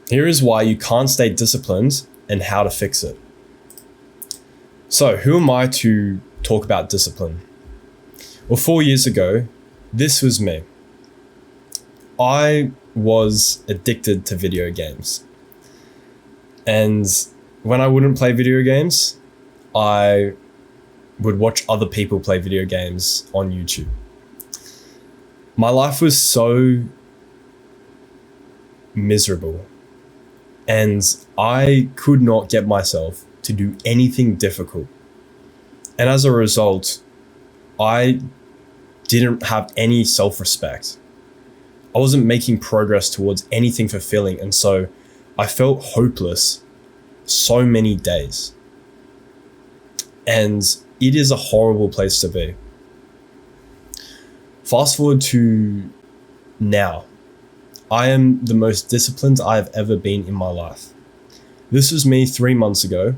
Here is why you can't stay disciplined and how to fix it. So, who am I to talk about discipline? Well, 4 years ago, this was me. I was addicted to video games. And when I wouldn't play video games, I would watch other people play video games on YouTube. My life was so miserable, and I could not get myself to do anything difficult. And as a result, I didn't have any self-respect. I wasn't making progress towards anything fulfilling, and so I felt hopeless so many days. And it is a horrible place to be. Fast forward to now. I am the most disciplined I have ever been in my life. This was me 3 months ago.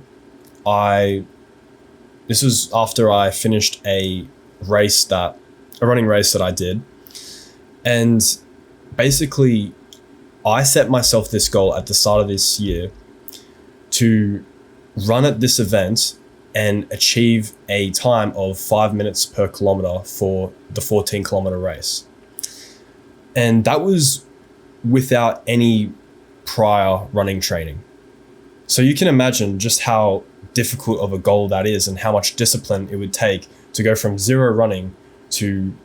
This was after I finished a running race that I did. And basically, I set myself this goal at the start of this year to run at this event and achieve a time of 5 minutes per kilometer for the 14-kilometer race. And that was without any prior running training. So you can imagine just how difficult of a goal that is and how much discipline it would take to go from zero running to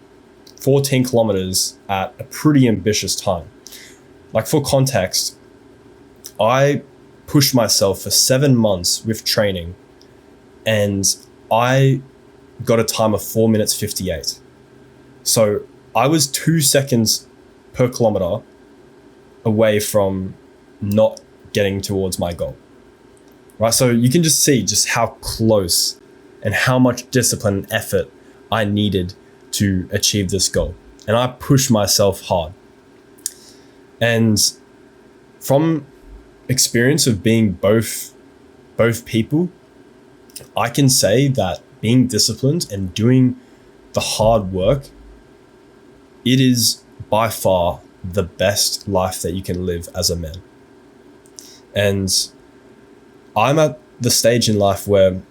14 kilometers at a pretty ambitious time. Like, for context, I pushed myself for 7 months with training, and I got a time of 4 minutes 58. So I was 2 seconds per kilometer away from not getting towards my goal. Right? So you can just see just how close and how much discipline and effort I needed to achieve this goal. And I pushed myself hard. And from experience of being both people, I can say that being disciplined and doing the hard work, it is by far the best life that you can live as a man. And I'm at the stage in life where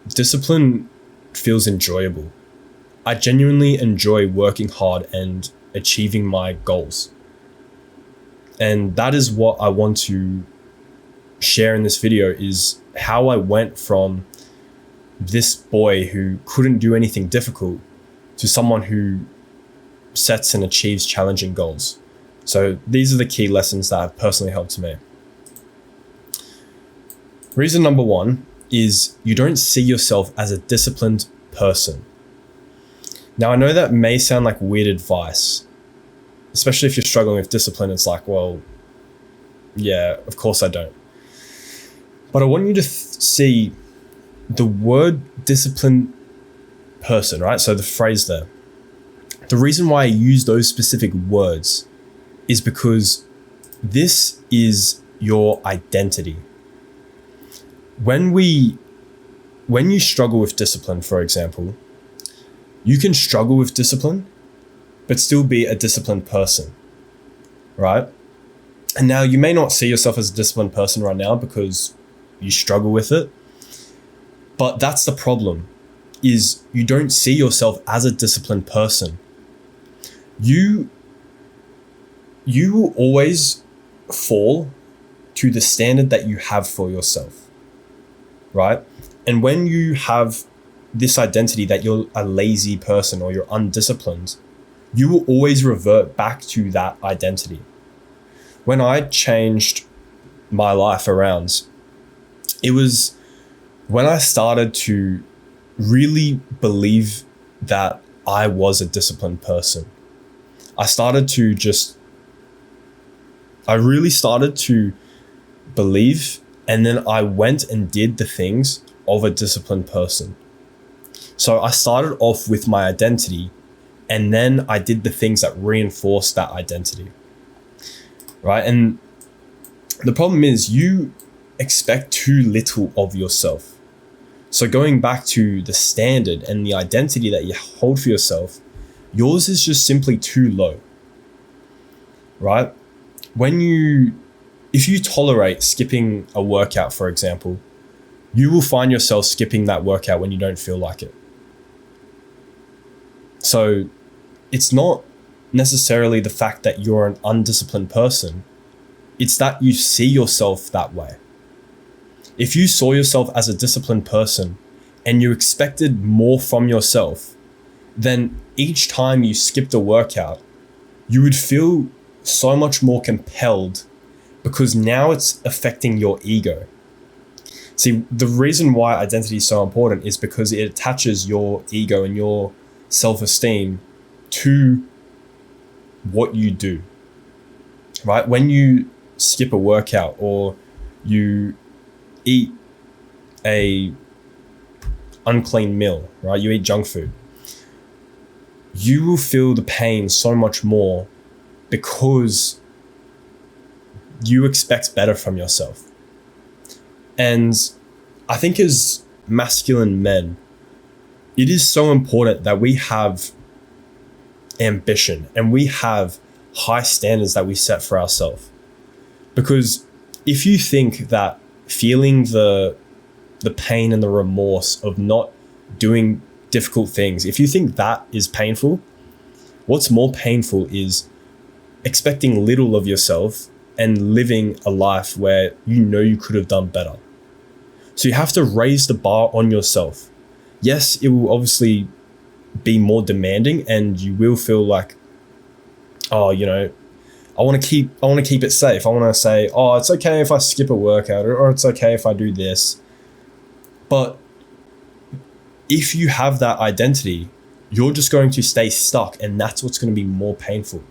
discipline feels enjoyable. I genuinely enjoy working hard and achieving my goals. And that is what I want to share in this video, is how I went from this boy who couldn't do anything difficult to someone who sets and achieves challenging goals. So these are the key lessons that have personally helped me. Reason number 1 is you don't see yourself as a disciplined person. Now, I know that may sound like weird advice, especially if you're struggling with discipline. It's like, well, yeah, of course I don't. But I want you to see the word disciplined person, right? So the phrase there. The reason why I use those specific words is because this is your identity. When you struggle with discipline, for example, you can struggle with discipline, but still be a disciplined person, right? And now you may not see yourself as a disciplined person right now because you struggle with it. But that's the problem, is you don't see yourself as a disciplined person. You will always fall to the standard that you have for yourself, right? And when you have this identity that you're a lazy person or you're undisciplined, you will always revert back to that identity. When I changed my life around, it was when I started to really believe that I was a disciplined person. I really started to believe, and then I went and did the things of a disciplined person. So I started off with my identity, and then I did the things that reinforced that identity, right? And the problem is you expect too little of yourself. So going back to the standard and the identity that you hold for yourself, yours is just simply too low, right? When you if you tolerate skipping a workout, for example, you will find yourself skipping that workout when you don't feel like it. So it's not necessarily the fact that you're an undisciplined person. It's that you see yourself that way. If you saw yourself as a disciplined person and you expected more from yourself, then each time you skipped a workout, you would feel so much more compelled because now it's affecting your ego. See, the reason why identity is so important is because it attaches your ego and your self-esteem to what you do, right? When you skip a workout or you eat a unclean meal, right? You eat junk food. You will feel the pain so much more because you expect better from yourself. And I think as masculine men, it is so important that we have ambition and we have high standards that we set for ourselves. Because if you think that feeling the pain and the remorse of not doing difficult things, if you think that is painful, what's more painful is expecting little of yourself and living a life where you know you could have done better. So you have to raise the bar on yourself. Yes, it will obviously be more demanding and you will feel like, oh, you know, I want to keep it safe. I want to say, oh, it's okay if I skip a workout or it's okay if I do this. But if you have that identity, you're just going to stay stuck, and that's what's going to be more painful.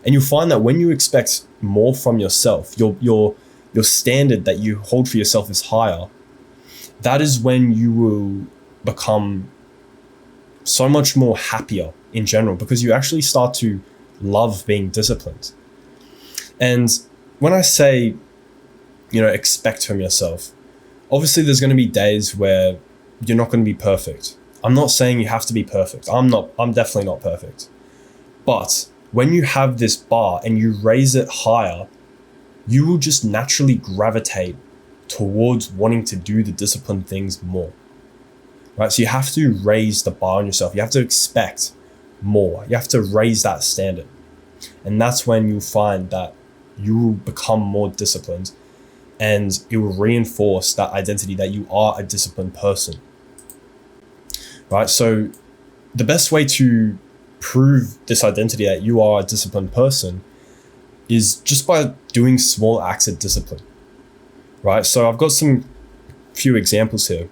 And you'll find that when you expect more from yourself, your standard that you hold for yourself is higher. That is when you will become so much more happier in general, because you actually start to love being disciplined. And when I say, you know, expect from yourself, obviously there's going to be days where you're not going to be perfect. I'm not saying you have to be perfect. I'm definitely not perfect. But when you have this bar and you raise it higher, you will just naturally gravitate towards wanting to do the disciplined things more. Right? So you have to raise the bar on yourself. You have to expect more. You have to raise that standard. And that's when you'll find that you will become more disciplined, and it will reinforce that identity that you are a disciplined person. Right? So the best way to prove this identity that you are a disciplined person is just by doing small acts of discipline. Right? So I've got some few examples here.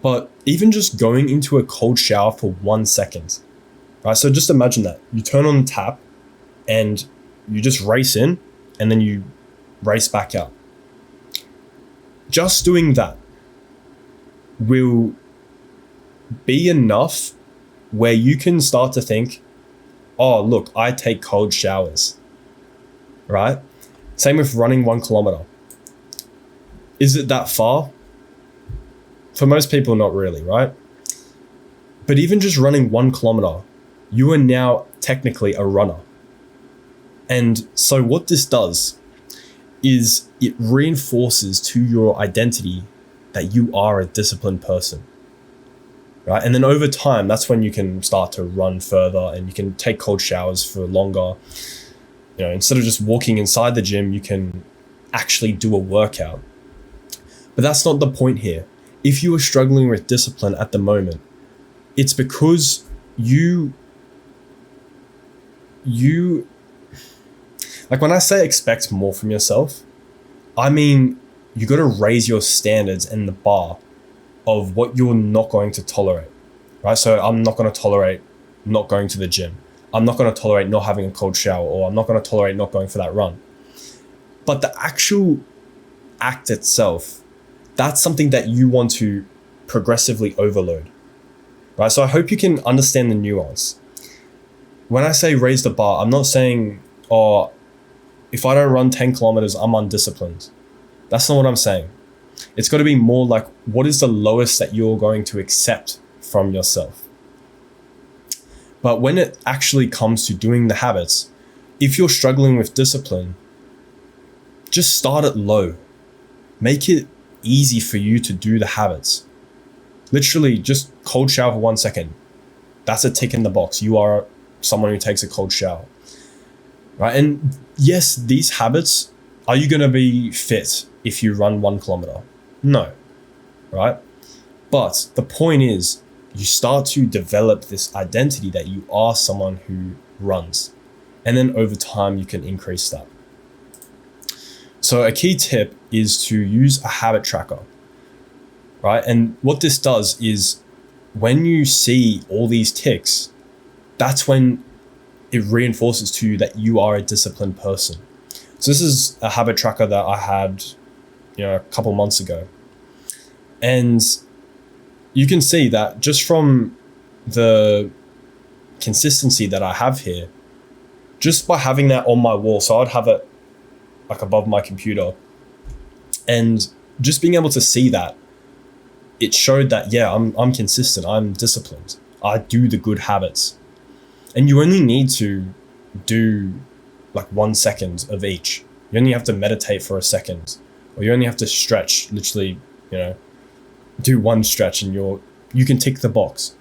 But even just going into a cold shower for 1 second, right? So just imagine that. You turn on the tap and you just race in and then you race back out. Just doing that will be enough where you can start to think, oh, look, I take cold showers, right? Same with running 1 kilometer. Is it that far? For most people, not really, right? But even just running 1 kilometer, you are now technically a runner. And so what this does is it reinforces to your identity that you are a disciplined person, right? And then over time, that's when you can start to run further and you can take cold showers for longer. You know, instead of just walking inside the gym, you can actually do a workout. But that's not the point here. If you are struggling with discipline at the moment, it's because you like when I say expect more from yourself, I mean, you got to raise your standards and the bar of what you're not going to tolerate, right? So I'm not going to tolerate not going to the gym. I'm not going to tolerate not having a cold shower, or I'm not going to tolerate not going for that run. But the actual act itself, that's something that you want to progressively overload, right? So I hope you can understand the nuance. When I say raise the bar, I'm not saying, oh, if I don't run 10 kilometers, I'm undisciplined. That's not what I'm saying. It's got to be more like, what is the lowest that you're going to accept from yourself? But when it actually comes to doing the habits, if you're struggling with discipline, just start it low. Make it easy for you to do the habits. Literally just cold shower for 1 second. That's a tick in the box. You are someone who takes a cold shower, right? And yes, these habits, are you going to be fit if you run 1 kilometer? No, right? But the point is, you start to develop this identity that you are someone who runs. And then over time, you can increase that. So a key tip is to use a habit tracker, right? And what this does is when you see all these ticks, that's when it reinforces to you that you are a disciplined person. So this is a habit tracker that I had, a couple months ago. And you can see that just from the consistency that I have here, just by having that on my wall, so I'd have it like above my computer, and just being able to see that, it showed that, yeah, I'm consistent, I'm disciplined, I do the good habits. And you only need to do like 1 second of each. You only have to meditate for a second, or you only have to stretch, literally, do 1 stretch and you can tick the box,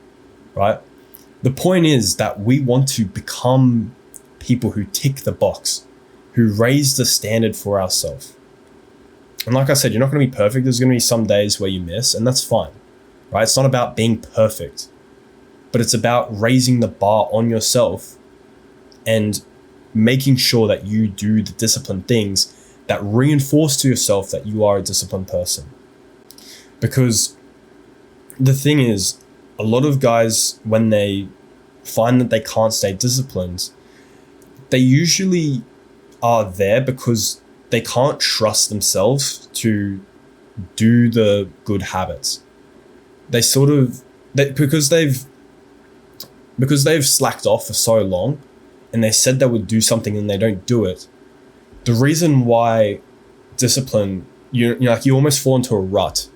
right? The point is that we want to become people who tick the box, who raise the standard for ourselves. And like I said, you're not going to be perfect. There's going to be some days where you miss, and that's fine, right? It's not about being perfect, but it's about raising the bar on yourself and making sure that you do the disciplined things that reinforce to yourself that you are a disciplined person. Because the thing is, a lot of guys, when they find that they can't stay disciplined, they usually are there because they can't trust themselves to do the good habits. Because they've slacked off for so long and they said they would do something and they don't do it. The reason why discipline, you almost fall into a rut,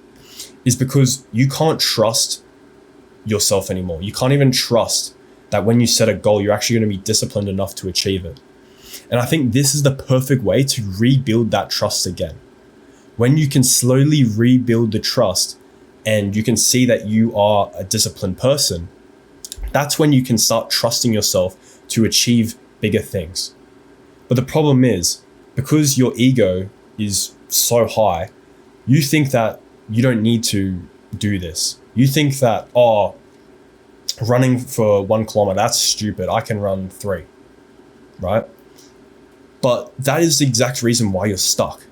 is because you can't trust yourself anymore. You can't even trust that when you set a goal, you're actually going to be disciplined enough to achieve it. And I think this is the perfect way to rebuild that trust again. When you can slowly rebuild the trust and you can see that you are a disciplined person, that's when you can start trusting yourself to achieve bigger things. But the problem is, because your ego is so high, you think that you don't need to do this. You think that, running for 1 kilometer, that's stupid. I can run 3, right? But that is the exact reason why you're stuck.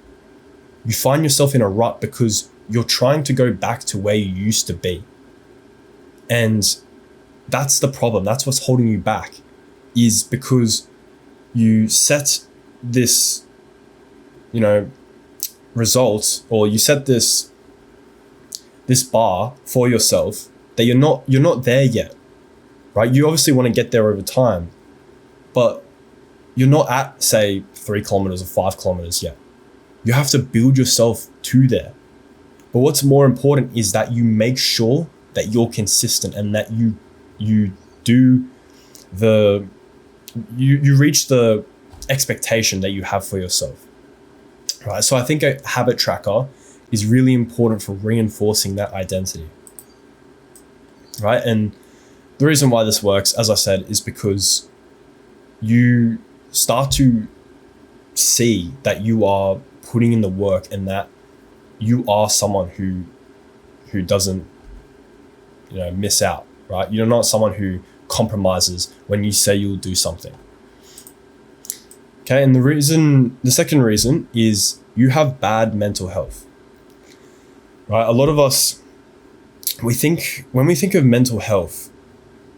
You find yourself in a rut because you're trying to go back to where you used to be. And that's the problem. That's what's holding you back, is because you set this, result, or you set this bar for yourself that you're not there yet, right? You obviously want to get there over time, but you're not at, say, 3 kilometers or 5 kilometers yet. You have to build yourself to there. But what's more important is that you make sure that you're consistent and that you reach the expectation that you have for yourself, right? So I think a habit tracker is really important for reinforcing that identity, right? And the reason why this works, as I said, is because you start to see that you are putting in the work and that you are someone who doesn't miss out, right? You're not someone who compromises when you say you'll do something. Okay, and the second reason is you have bad mental health, right? A lot of us, when we think of mental health,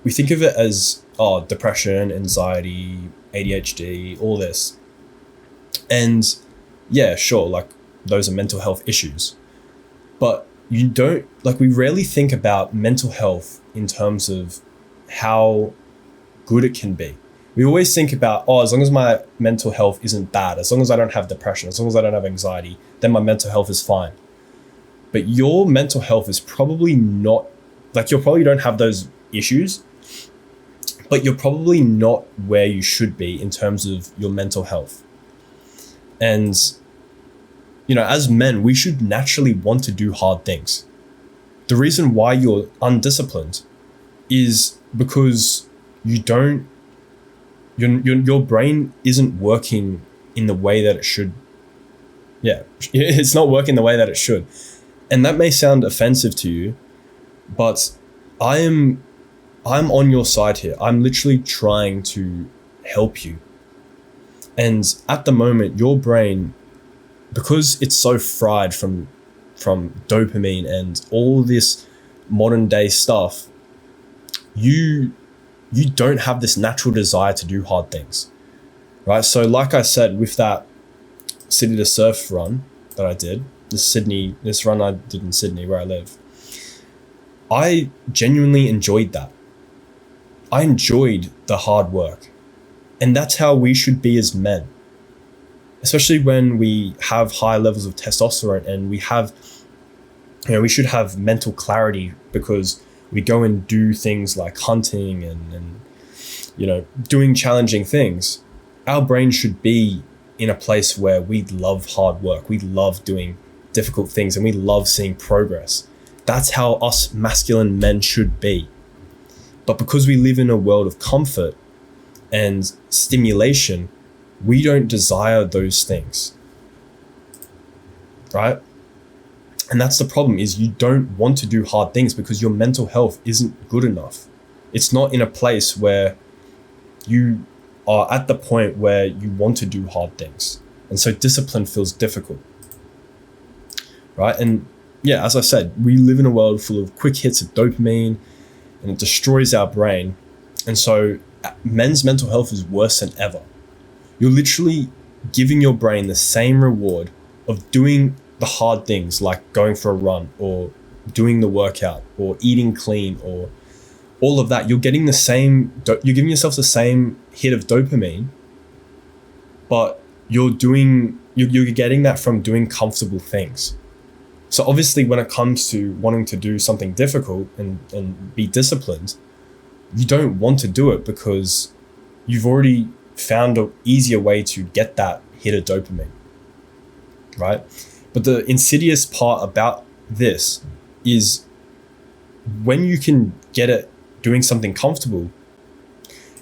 we think of it as depression, anxiety, ADHD, all this. And yeah, sure, like those are mental health issues. But we rarely think about mental health in terms of how good it can be. We always think about, as long as my mental health isn't bad, as long as I don't have depression, as long as I don't have anxiety, then my mental health is fine. But your mental health is probably not, you probably don't have those issues, but you're probably not where you should be in terms of your mental health. And as men, we should naturally want to do hard things. The reason why you're undisciplined is because you don't, your brain isn't working in the way that it should. Yeah, it's not working the way that it should. And that may sound offensive to you, but I'm on your side here. I'm literally trying to help you. And at the moment, your brain, because it's so fried from dopamine and all this modern day stuff, you don't have this natural desire to do hard things, right? So like I said, with that City to Surf run that I did, this run I did in Sydney where I live, I genuinely enjoyed that. I enjoyed the hard work. And that's how we should be as men, especially when we have high levels of testosterone and we should have mental clarity because we go and do things like hunting and doing challenging things. Our brain should be in a place where we love hard work. We love doing difficult things and we love seeing progress. That's how us masculine men should be. But because we live in a world of comfort and stimulation, we don't desire those things, right? And that's the problem, is you don't want to do hard things because your mental health isn't good enough. It's not in a place where you are at the point where you want to do hard things. And so discipline feels difficult, right? And yeah, as I said, we live in a world full of quick hits of dopamine and it destroys our brain. And so men's mental health is worse than ever. You're literally giving your brain the same reward of doing the hard things like going for a run or doing the workout or eating clean or all of that. You're getting you're giving yourself the same hit of dopamine, but you're getting that from doing comfortable things. So obviously when it comes to wanting to do something difficult and be disciplined, you don't want to do it because you've already found an easier way to get that hit of dopamine, right? But the insidious part about this is when you can get it doing something comfortable,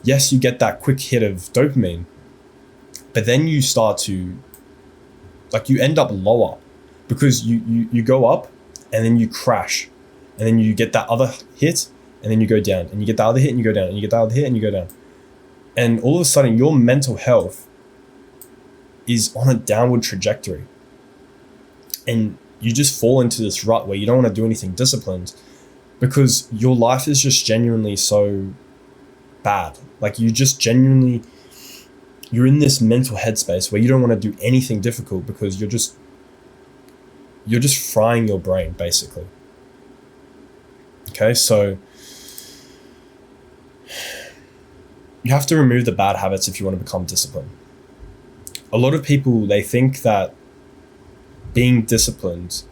yes, you get that quick hit of dopamine, but then you start to, you end up lower because you go up and then you crash and then you get that other hit and then you go down and you get the other hit and you go down and you get the other hit and you go down. And all of a sudden your mental health is on a downward trajectory. And you just fall into this rut where you don't want to do anything disciplined because your life is just genuinely so bad. You're in this mental headspace where you don't want to do anything difficult because you're just frying your brain, basically. Okay, so you have to remove the bad habits if you want to become disciplined. A lot of people, they think that being disciplined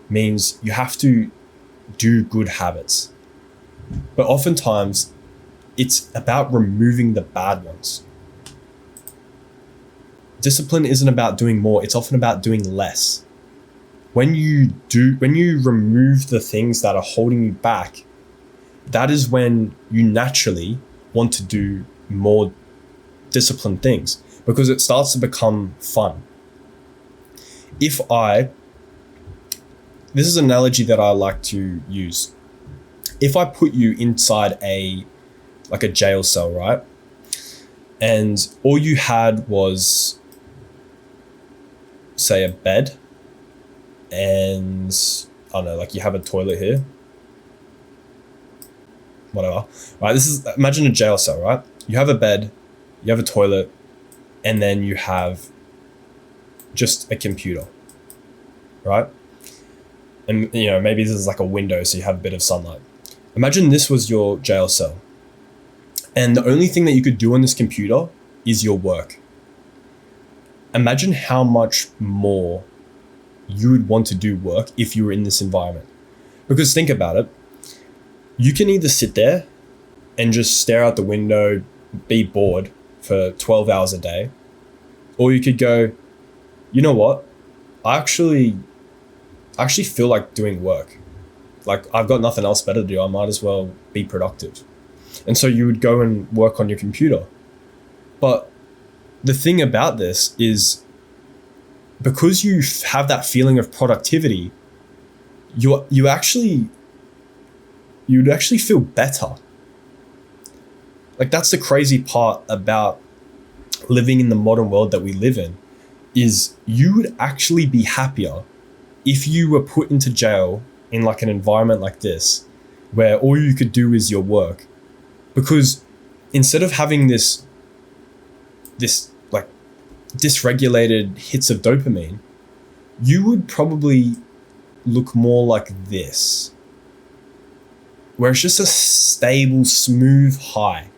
means you have to do good habits. But oftentimes, it's about removing the bad ones. Discipline isn't about doing more, it's often about doing less. When you remove the things that are holding you back, that is when you naturally want to do more disciplined things because it starts to become fun. This is an analogy that I like to use. If I put you inside a jail cell, right? And all you had was, say, a bed and I don't know, you have a toilet here. Whatever. Right, imagine a jail cell, right? You have a bed, you have a toilet, and then you have just a computer, right? And maybe this is like a window, so you have a bit of sunlight. Imagine this was your jail cell. And the only thing that you could do on this computer is your work. Imagine how much more you would want to do work if you were in this environment. Because think about it. You can either sit there and just stare out the window, be bored for 12 hours a day, or you could go, you know what? I actually feel like doing work. Like I've got nothing else better to do. I might as well be productive. And so you would go and work on your computer. But the thing about this is because you have that feeling of productivity, you'd actually feel better. Like that's the crazy part about living in the modern world that we live in, is you would actually be happier if you were put into jail in like an environment like this, where all you could do is your work. Because instead of having this like dysregulated hits of dopamine, you would probably look more like this, where it's just a stable, smooth high,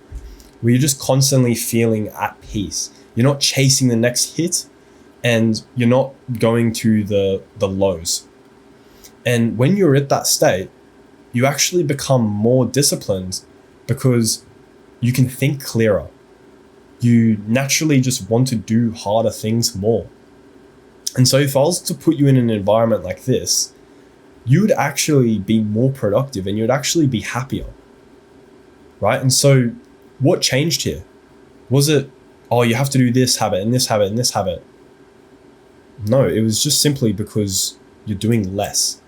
where you're just constantly feeling at peace. You're not chasing the next hit, and you're not going to the lows. And when you're at that state, you actually become more disciplined because you can think clearer. You naturally just want to do harder things more. And so if I was to put you in an environment like this, you would actually be more productive and you'd actually be happier, right? And so what changed here? Was it, oh, you have to do this habit and this habit and this habit? No, it was just simply because you're doing less.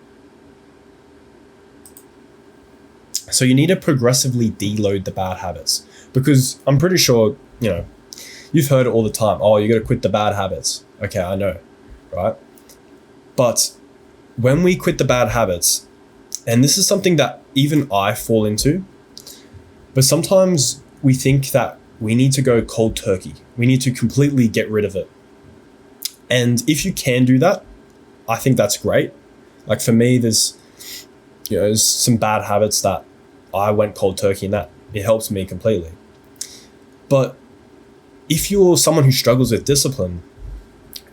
So you need to progressively deload the bad habits, because I'm pretty sure, you've heard it all the time. Oh, you got to quit the bad habits. Okay, I know, right? But when we quit the bad habits, and this is something that even I fall into, but sometimes we think that we need to go cold turkey. We need to completely get rid of it. And if you can do that, I think that's great. Like for me, there's some bad habits that I went cold turkey and that it helps me completely. But if you're someone who struggles with discipline,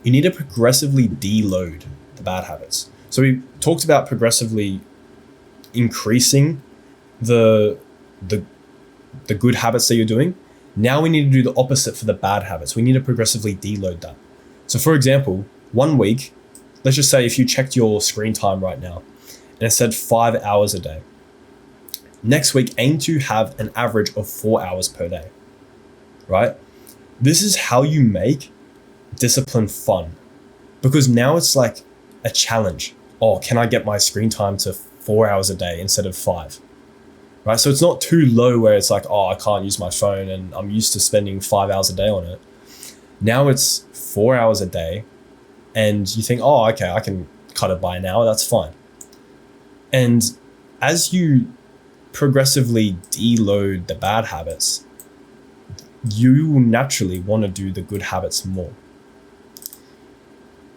you need to progressively deload the bad habits. So we talked about progressively increasing the good habits that you're doing. Now we need to do the opposite for the bad habits. We need to progressively deload that. So for example, 1 week, let's just say if you checked your screen time right now and it said 5 hours a day. Next week, aim to have an average of 4 hours per day, right? This is how you make discipline fun, because now it's like a challenge. Oh, can I get my screen time to 4 hours a day instead of 5? Right? So it's not too low where it's like, oh, I can't use my phone and I'm used to spending 5 hours a day on it. Now it's 4 hours a day and you think, oh, okay, I can cut it by an hour. That's fine. And as you progressively deload the bad habits, you will naturally want to do the good habits more.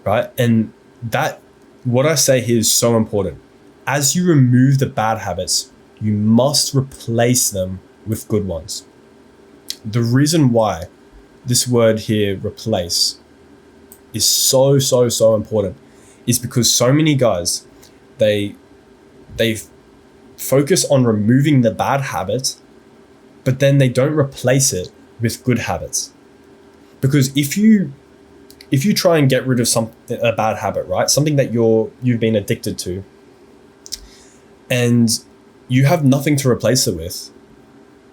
Right? And that, what I say here is so important. As you remove the bad habits, you must replace them with good ones. The reason why this word here, replace, is so important is because so many guys, they focus on removing the bad habit, but then they don't replace it with good habits. Because if you try and get rid of a bad habit, right? Something that you've been addicted to, and you have nothing to replace it with,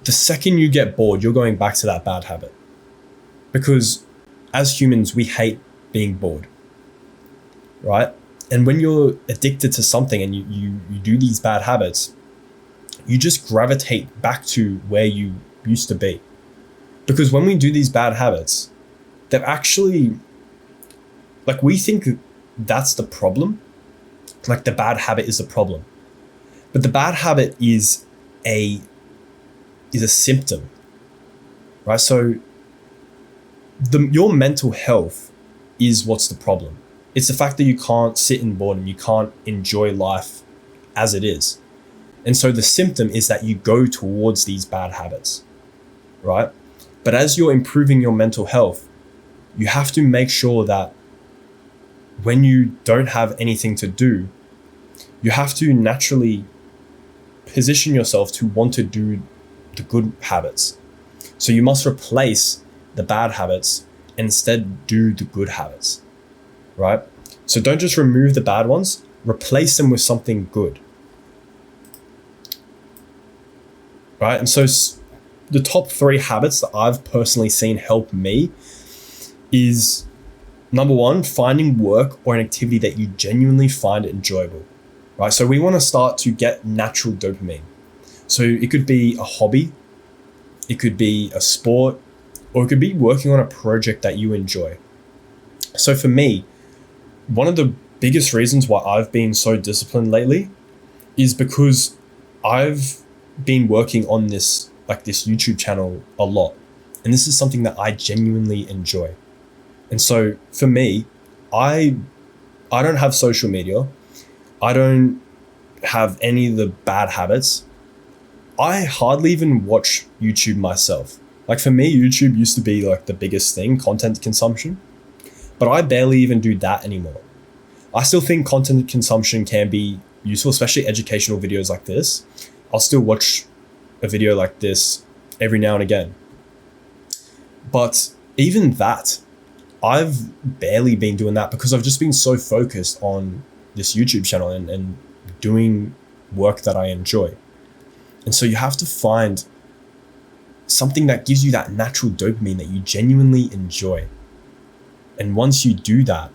the second you get bored, you're going back to that bad habit. Because as humans, we hate being bored, right? And when you're addicted to something and you do these bad habits, you just gravitate back to where you used to be. Because when we do these bad habits, they're actually, like, we think that's the problem. Like the bad habit is the problem. But the bad habit is a symptom, right? So your mental health is what's the problem. It's the fact that you can't sit in boredom, you can't enjoy life as it is. And so the symptom is that you go towards these bad habits, right? But as you're improving your mental health, you have to make sure that when you don't have anything to do, you have to naturally position yourself to want to do the good habits. So you must replace the bad habits and instead do the good habits, right? So don't just remove the bad ones, replace them with something good. Right? And so the top 3 habits that I've personally seen help me is, number 1, finding work or an activity that you genuinely find enjoyable. Right? So we want to start to get natural dopamine. So it could be a hobby, it could be a sport, or it could be working on a project that you enjoy. So for me, one of the biggest reasons why I've been so disciplined lately is because I've been working on this YouTube channel a lot. And this is something that I genuinely enjoy. And so for me, I don't have social media. I don't have any of the bad habits. I hardly even watch YouTube myself. Like for me, YouTube used to be like the biggest thing, content consumption, but I barely even do that anymore. I still think content consumption can be useful, especially educational videos like this. I'll still watch a video like this every now and again. But even that, I've barely been doing that because I've just been so focused on this YouTube channel and doing work that I enjoy. And so you have to find something that gives you that natural dopamine that you genuinely enjoy. And once you do that,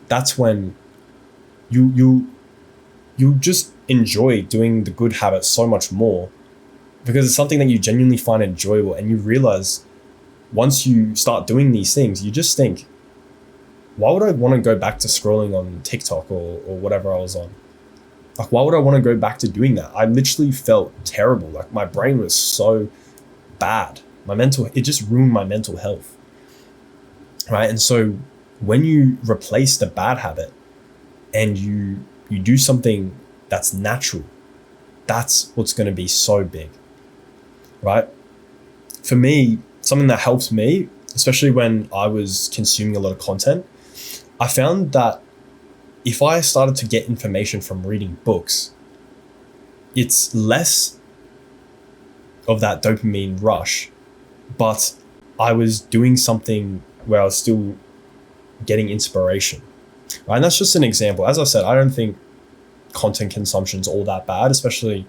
that's when you just enjoy doing the good habits so much more, because it's something that you genuinely find enjoyable. And you realize once you start doing these things, you just think, why would I want to go back to scrolling on TikTok or whatever I was on? Like, why would I want to go back to doing that? I literally felt terrible. Like my brain was so bad. It just ruined my mental health. Right? And so when you replace the bad habit and you do something that's natural, that's what's going to be so big. Right? For me, something that helps me, especially when I was consuming a lot of content, I found that if I started to get information from reading books, it's less of that dopamine rush, but I was doing something where I was still getting inspiration. Right? And that's just an example. As I said, I don't think content consumption is all that bad, especially,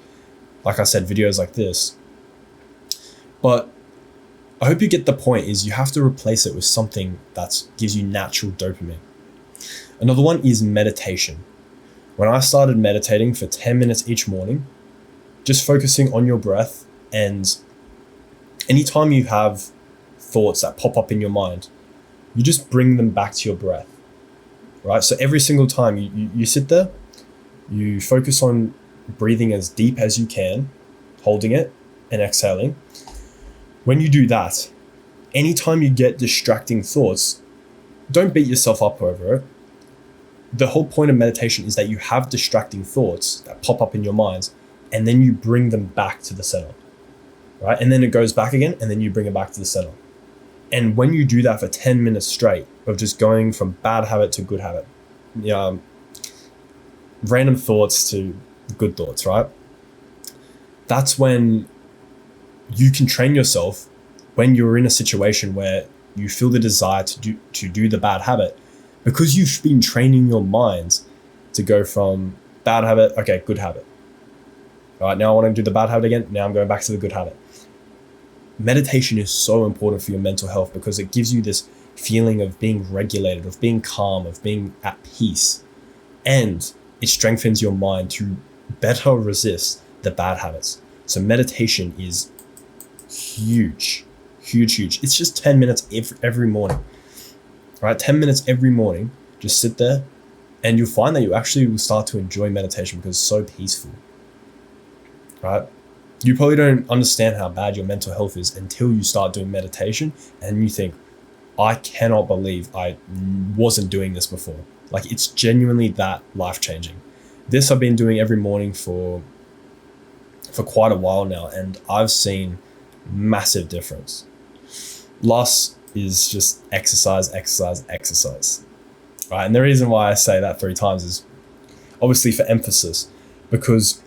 like I said, videos like this. But I hope you get the point, is you have to replace it with something that gives you natural dopamine. Another one is meditation. When I started meditating for 10 minutes each morning, just focusing on your breath, and anytime you have thoughts that pop up in your mind, you just bring them back to your breath, right? So every single time you sit there, you focus on breathing as deep as you can, holding it and exhaling. When you do that, anytime you get distracting thoughts, don't beat yourself up over it. The whole point of meditation is that you have distracting thoughts that pop up in your mind, and then you bring them back to the center, right? And then it goes back again, and then you bring it back to the center. And when you do that for 10 minutes straight of just going from bad habit to good habit, random thoughts to good thoughts, right? That's when you can train yourself when you're in a situation where you feel the desire to do the bad habit, because you've been training your mind to go from bad habit, okay, good habit. All right, now I want to do the bad habit again. Now I'm going back to the good habit. Meditation is so important for your mental health because it gives you this feeling of being regulated, of being calm, of being at peace. And it strengthens your mind to better resist the bad habits. So meditation is huge, huge, huge. It's just 10 minutes every morning, right? 10 minutes every morning, just sit there, and you'll find that you actually will start to enjoy meditation because it's so peaceful, right? You probably don't understand how bad your mental health is until you start doing meditation and you think, I cannot believe I wasn't doing this before. Like, it's genuinely that life-changing. This I've been doing every morning for quite a while now, and I've seen massive difference. Last is just exercise, exercise, exercise. Right? And the reason why I say that 3 times is obviously for emphasis, because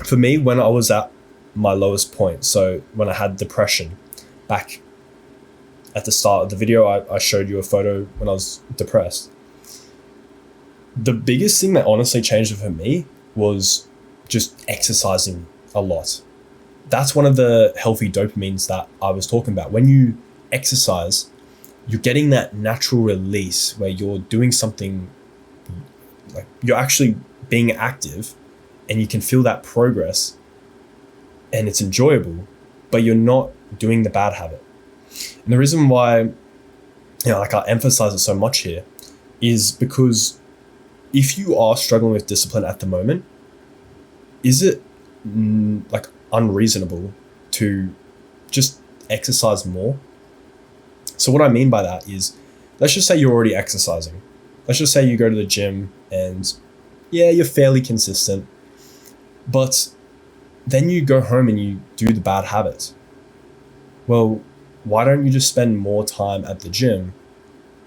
for me, when I was at my lowest point, so when I had depression, back at the start of the video, I showed you a photo when I was depressed. The biggest thing that honestly changed it for me was just exercising a lot. That's one of the healthy dopamines that I was talking about. When you exercise, you're getting that natural release where you're doing something, like you're actually being active and you can feel that progress and it's enjoyable, but you're not doing the bad habit. And the reason why, like I emphasize it so much here is because if you are struggling with discipline at the moment, is it like unreasonable to just exercise more? So what I mean by that is, let's just say you're already exercising. Let's just say you go to the gym and yeah, you're fairly consistent, but then you go home and you do the bad habits. Well, why don't you just spend more time at the gym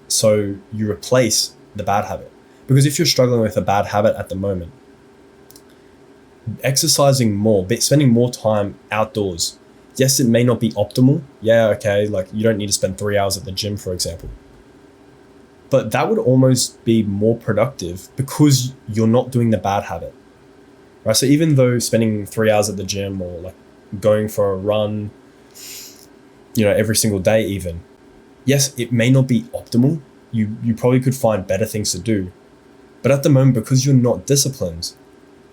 so you replace the bad habit? Because if you're struggling with a bad habit at the moment, exercising more, spending more time outdoors, yes, it may not be optimal. Yeah, okay, like you don't need to spend 3 hours at the gym, for example. But that would almost be more productive because you're not doing the bad habit, right? So even though spending 3 hours at the gym or like going for a run, every single day even, yes, it may not be optimal. You probably could find better things to do. But at the moment, because you're not disciplined,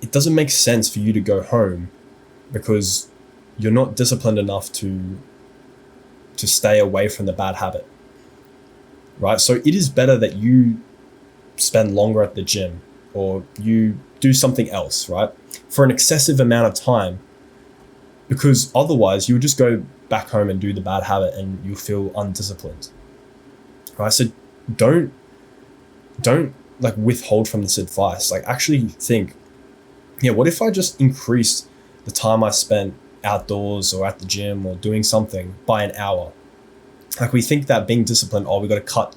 it doesn't make sense for you to go home because you're not disciplined enough to stay away from the bad habit, right? So it is better that you spend longer at the gym or you do something else, right? For an excessive amount of time, because otherwise you'll just go back home and do the bad habit and you'll feel undisciplined, right? So don't like withhold from this advice. Like actually think, what if I just increased the time I spent outdoors or at the gym or doing something by an hour? Like we think that being disciplined, we got to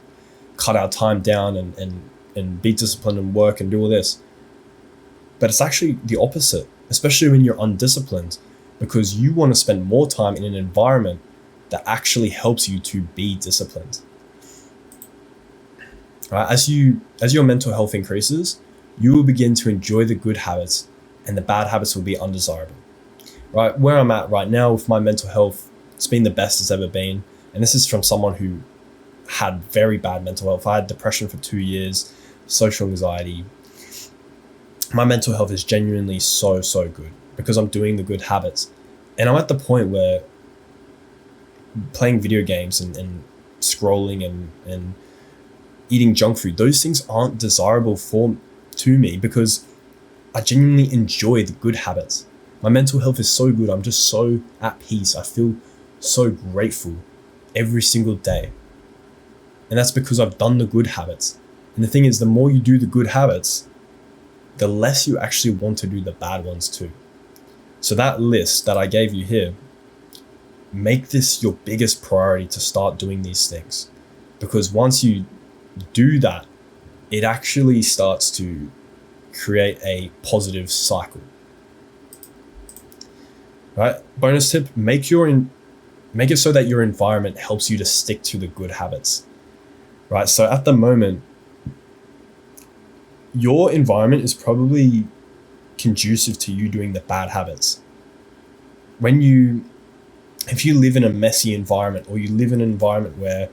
cut our time down and be disciplined and work and do all this. But it's actually the opposite, especially when you're undisciplined, because you want to spend more time in an environment that actually helps you to be disciplined. Right? As your mental health increases, you will begin to enjoy the good habits and the bad habits will be undesirable. Right? Where I'm at right now with my mental health, it's been the best it's ever been. And this is from someone who had very bad mental health. I had depression for 2 years, social anxiety. My mental health is genuinely so good because I'm doing the good habits. And I'm at the point where playing video games and scrolling and eating junk food, those things aren't desirable to me because I genuinely enjoy the good habits. My mental health is so good. I'm just so at peace. I feel so grateful every single day. And that's because I've done the good habits. And the thing is, the more you do the good habits, the less you actually want to do the bad ones too. So that list that I gave you here, make this your biggest priority to start doing these things. Because once you do that, it actually starts to create a positive cycle. Right? Bonus tip, make it so that your environment helps you to stick to the good habits. Right? So at the moment, your environment is probably conducive to you doing the bad habits. If you live in a messy environment or you live in an environment where,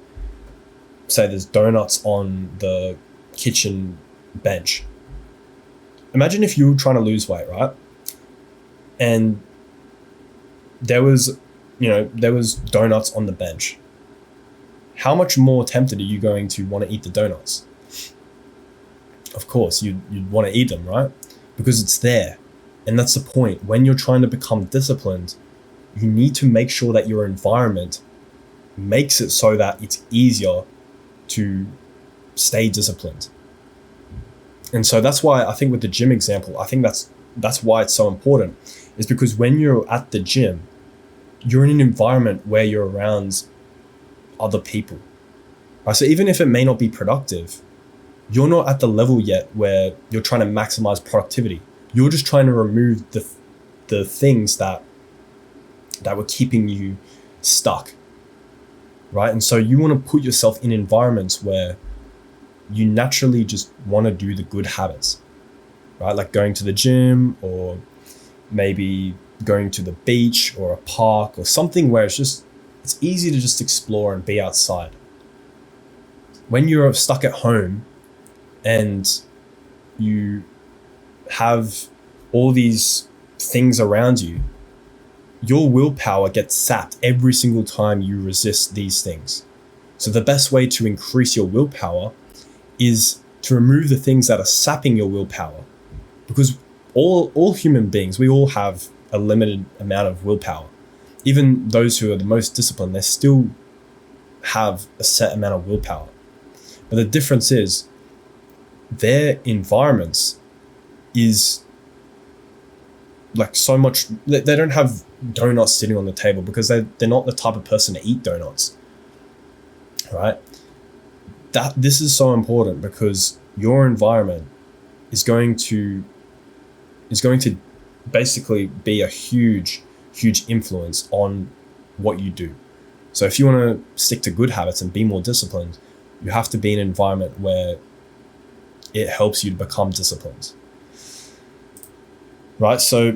say, there's donuts on the kitchen bench. Imagine if you were trying to lose weight, right? And there was donuts on the bench. How much more tempted are you going to want to eat the donuts? Of course, you'd want to eat them, right? Because it's there. And that's the point. When you're trying to become disciplined, you need to make sure that your environment makes it so that it's easier to stay disciplined. And so that's why I think with the gym example, I think that's why it's so important, is because when you're at the gym, you're in an environment where you're around other people. Right? So even if it may not be productive, you're not at the level yet where you're trying to maximize productivity. You're just trying to remove the things that were keeping you stuck. Right? And so you want to put yourself in environments where you naturally just want to do the good habits, right? Like going to the gym, or maybe going to the beach or a park or something where it's easy to just explore and be outside. When you're stuck at home and you have all these things around you, your willpower gets sapped every single time you resist these things. So the best way to increase your willpower is to remove the things that are sapping your willpower. Because all human beings, we all have a limited amount of willpower. Even those who are the most disciplined, they still have a set amount of willpower. But the difference is their environments is like so much, they don't have donuts sitting on the table because they're not the type of person to eat donuts, right? This is so important because your environment is going to basically be a huge influence on what you do. So if you want to stick to good habits and be more disciplined, you have to be in an environment where it helps you to become disciplined. Right? So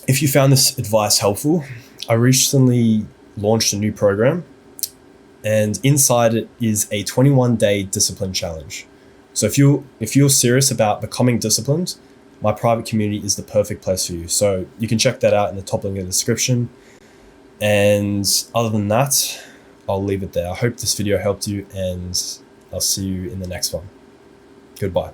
if you found this advice helpful, I recently launched a new program, and inside it is a 21-day discipline challenge. So if you're serious about becoming disciplined, my private community is the perfect place for you. So you can check that out in the top link in the description. And other than that, I'll leave it there. I hope this video helped you, and I'll see you in the next one. Goodbye.